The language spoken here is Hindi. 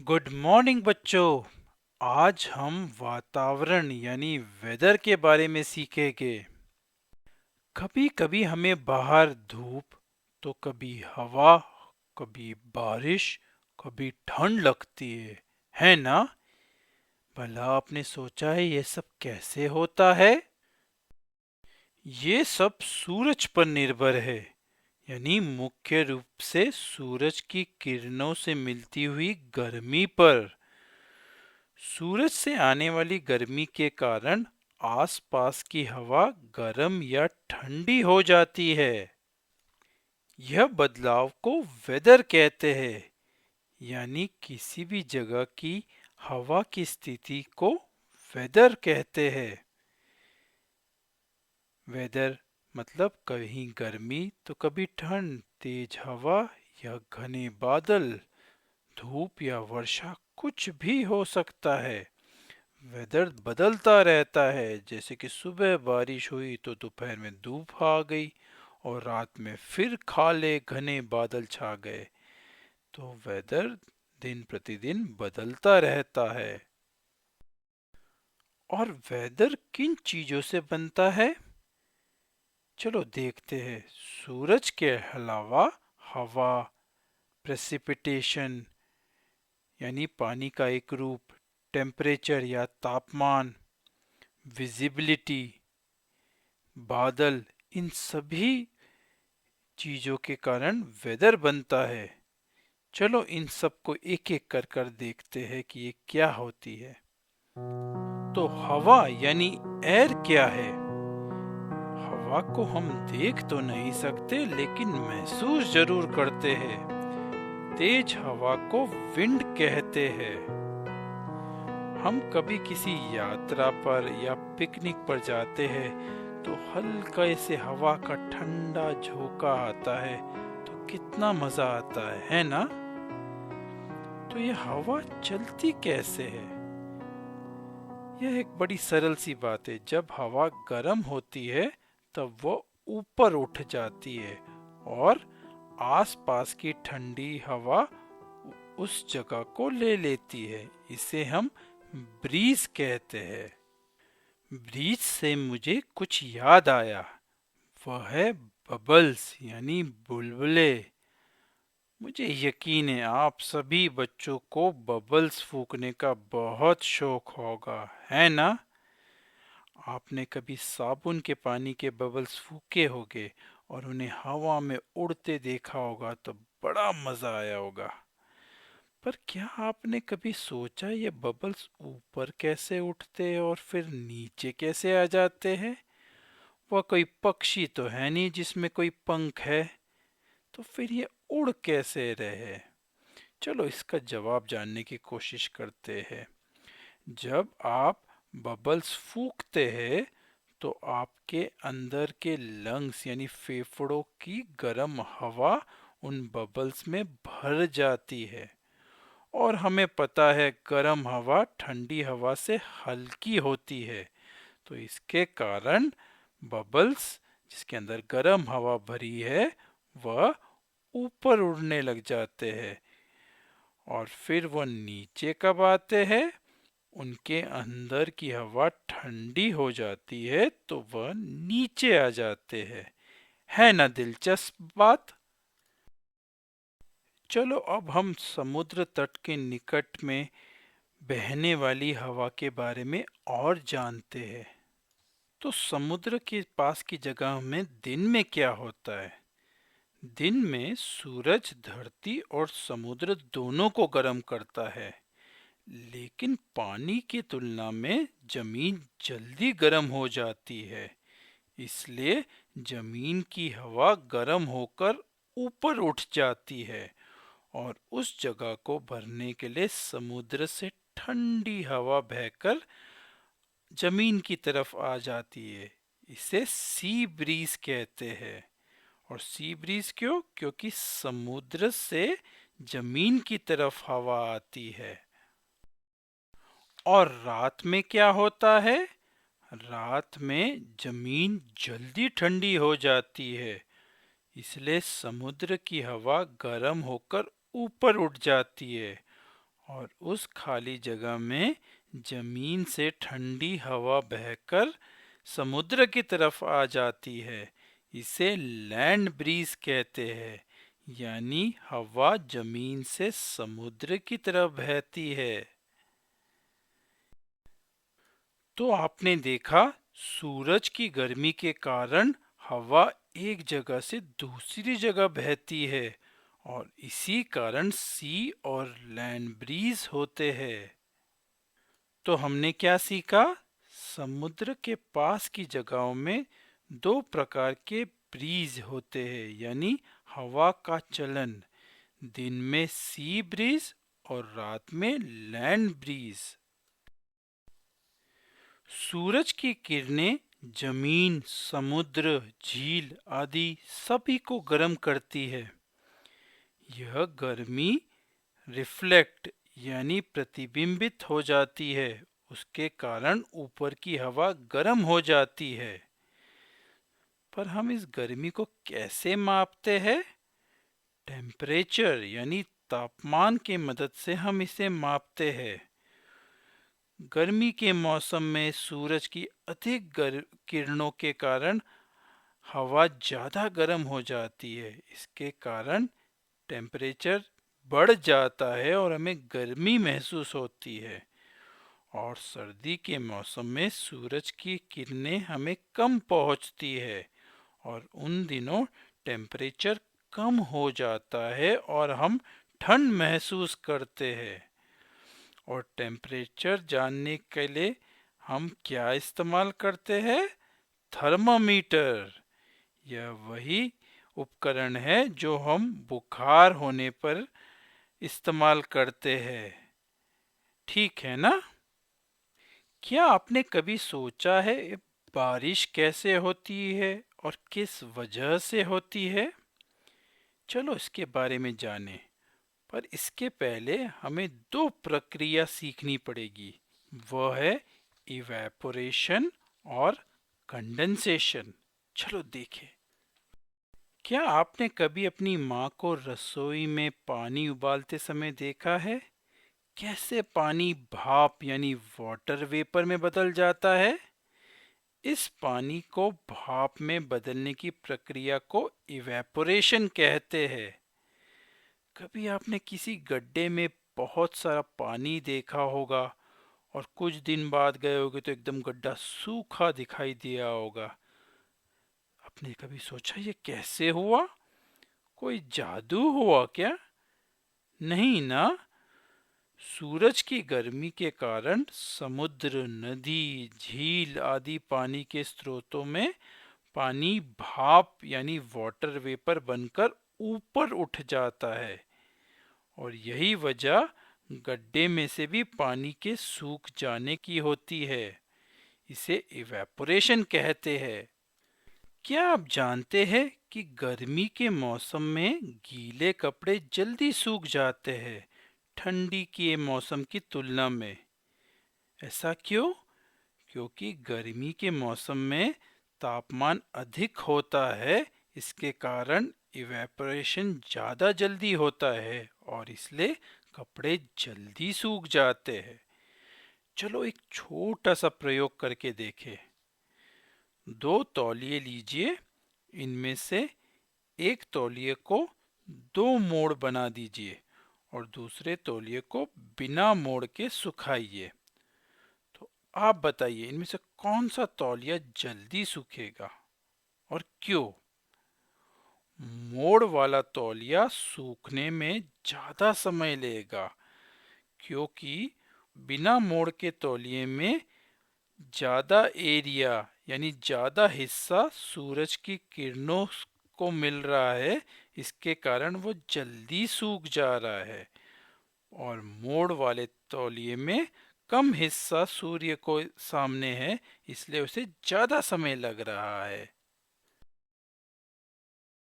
गुड मॉर्निंग बच्चों। आज हम वातावरण यानी वेदर के बारे में सीखेंगे। कभी कभी हमें बाहर धूप तो कभी हवा, कभी बारिश, कभी ठंड लगती है ना? भला आपने सोचा है ये सब कैसे होता है? ये सब सूरज पर निर्भर है, यानी मुख्य रूप से सूरज की किरणों से मिलती हुई गर्मी पर। सूरज से आने वाली गर्मी के कारण आसपास की हवा गर्म या ठंडी हो जाती है। यह बदलाव को वेदर कहते हैं, यानी किसी भी जगह की हवा की स्थिति को वेदर कहते हैं। वेदर मतलब कहीं गर्मी तो कभी ठंड, तेज हवा या घने बादल, धूप या वर्षा, कुछ भी हो सकता है। वेदर बदलता रहता है, जैसे कि सुबह बारिश हुई तो दोपहर में धूप आ गई और रात में फिर काले घने बादल छा गए। तो वेदर दिन प्रतिदिन बदलता रहता है। और वेदर किन चीजों से बनता है, चलो देखते हैं। सूरज के अलावा हवा, प्रेसिपिटेशन यानी पानी का एक रूप, टेम्परेचर या तापमान, विजिबिलिटी, बादल, इन सभी चीजों के कारण वेदर बनता है। चलो इन सब को एक एक कर देखते हैं कि ये क्या होती है। तो हवा यानी एयर क्या है? हवा को हम देख तो नहीं सकते लेकिन महसूस जरूर करते हैं। तेज हवा को विंड कहते हैं। हम कभी किसी यात्रा पर या पिकनिक पर जाते हैं तो हल्का से हवा का ठंडा झोंका आता है, तो कितना मजा आता है ना? तो ये हवा चलती कैसे है? यह एक बड़ी सरल सी बात है। जब हवा गर्म होती है तब वो ऊपर उठ जाती है और आसपास की ठंडी हवा उस जगह को ले लेती है। इसे हम ब्रीज कहते हैं। ब्रीज से मुझे कुछ याद आया, वह है बबल्स यानी बुलबुले। मुझे यकीन है आप सभी बच्चों को बबल्स फूकने का बहुत शौक होगा, है ना? आपने कभी साबुन के पानी के बबल्स फूके होंगे और उन्हें हवा में उड़ते देखा होगा तो बड़ा मजा आया होगा। पर क्या आपने कभी सोचा ये बबल्स ऊपर कैसे उठते और फिर नीचे कैसे आ जाते हैं? वह कोई पक्षी तो है नहीं जिसमें कोई पंख है, तो फिर ये उड़ कैसे रहे? चलो इसका जवाब जानने की कोशिश करते हैं। जब आप बबल्स फूकते हैं तो आपके अंदर के लंग्स यानी फेफड़ों की गर्म हवा उन बबल्स में भर जाती है। और हमें पता है गर्म हवा ठंडी हवा से हल्की होती है, तो इसके कारण बबल्स जिसके अंदर गर्म हवा भरी है वह ऊपर उड़ने लग जाते हैं। और फिर वह नीचे कब आते हैं? उनके अंदर की हवा ठंडी हो जाती है तो वह नीचे आ जाते हैं। है ना दिलचस्प बात? चलो अब हम समुद्र तट के निकट में बहने वाली हवा के बारे में और जानते हैं। तो समुद्र के पास की जगह में दिन में क्या होता है? दिन में सूरज धरती और समुद्र दोनों को गर्म करता है, लेकिन पानी की तुलना में जमीन जल्दी गर्म हो जाती है। इसलिए जमीन की हवा गर्म होकर ऊपर उठ जाती है और उस जगह को भरने के लिए समुद्र से ठंडी हवा बहकर जमीन की तरफ आ जाती है। इसे सी ब्रीज कहते हैं। और सी ब्रीज क्यों? क्योंकि समुद्र से जमीन की तरफ हवा आती है। और रात में क्या होता है? रात में जमीन जल्दी ठंडी हो जाती है, इसलिए समुद्र की हवा गर्म होकर ऊपर उठ जाती है और उस खाली जगह में जमीन से ठंडी हवा बहकर समुद्र की तरफ आ जाती है। इसे लैंड ब्रीज कहते हैं, यानी हवा जमीन से समुद्र की तरफ बहती है। तो आपने देखा, सूरज की गर्मी के कारण हवा एक जगह से दूसरी जगह बहती है और इसी कारण सी और लैंड ब्रीज होते हैं। तो हमने क्या सीखा? समुद्र के पास की जगहों में दो प्रकार के ब्रीज होते हैं, यानी हवा का चलन। दिन में सी ब्रीज और रात में लैंड ब्रीज। सूरज की किरणें जमीन, समुद्र, झील आदि सभी को गर्म करती है। यह गर्मी रिफ्लेक्ट यानी प्रतिबिंबित हो जाती है, उसके कारण ऊपर की हवा गर्म हो जाती है। पर हम इस गर्मी को कैसे मापते हैं? टेम्परेचर यानी तापमान की मदद से हम इसे मापते हैं। गर्मी के मौसम में सूरज की अधिक किरणों के कारण हवा ज़्यादा गर्म हो जाती है। इसके कारण टेम्परेचर बढ़ जाता है और हमें गर्मी महसूस होती है। और सर्दी के मौसम में सूरज की किरणें हमें कम पहुंचती है और उन दिनों टेम्परेचर कम हो जाता है और हम ठंड महसूस करते हैं। और टेम्परेचर जानने के लिए हम क्या इस्तेमाल करते हैं? थर्मामीटर। यह वही उपकरण है जो हम बुखार होने पर इस्तेमाल करते हैं। ठीक है ना? क्या आपने कभी सोचा है बारिश कैसे होती है और किस वजह से होती है? चलो इसके बारे में जानें। पर इसके पहले हमें दो प्रक्रिया सीखनी पड़ेगी। वह है इवेपोरेशन और कंडेंसेशन। चलो देखें। क्या आपने कभी अपनी माँ को रसोई में पानी उबालते समय देखा है? कैसे पानी भाप यानी वाटर वेपर में बदल जाता है? इस पानी को भाप में बदलने की प्रक्रिया को इवेपोरेशन कहते हैं। कभी आपने किसी गड्ढे में बहुत सारा पानी देखा होगा और कुछ दिन बाद गए होगे तो एकदम गड्ढा सूखा दिखाई दिया होगा। आपने कभी सोचा ये कैसे हुआ? कोई जादू हुआ क्या? नहीं ना। सूरज की गर्मी के कारण समुद्र, नदी, झील आदि पानी के स्रोतों में पानी भाप यानी वाटर वेपर बनकर ऊपर उठ जाता है और यही वजह गड्ढे में से भी पानी के सूख जाने की होती है। इसे इवेपोरेशन कहते हैं। क्या आप जानते हैं कि गर्मी के मौसम में गीले कपड़े जल्दी सूख जाते हैं ठंडी के मौसम की तुलना में? ऐसा क्यों? क्योंकि गर्मी के मौसम में तापमान अधिक होता है, इसके कारण इवेपोरेशन ज़्यादा जल्दी होता है और इसलिए कपड़े जल्दी सूख जाते हैं। चलो एक छोटा सा प्रयोग करके देखें। दो तौलिए लीजिए, इनमें से एक तौलिए को दो मोड़ बना दीजिए और दूसरे तौलिए को बिना मोड़ के सुखाइए। तो आप बताइए इनमें से कौन सा तौलिया जल्दी सूखेगा और क्यों? मोड़ वाला तौलिया सूखने में ज़्यादा समय लेगा, क्योंकि बिना मोड़ के तौलिए में ज़्यादा एरिया यानी ज़्यादा हिस्सा सूरज की किरणों को मिल रहा है, इसके कारण वो जल्दी सूख जा रहा है। और मोड़ वाले तौलिए में कम हिस्सा सूर्य को सामने है, इसलिए उसे ज़्यादा समय लग रहा है।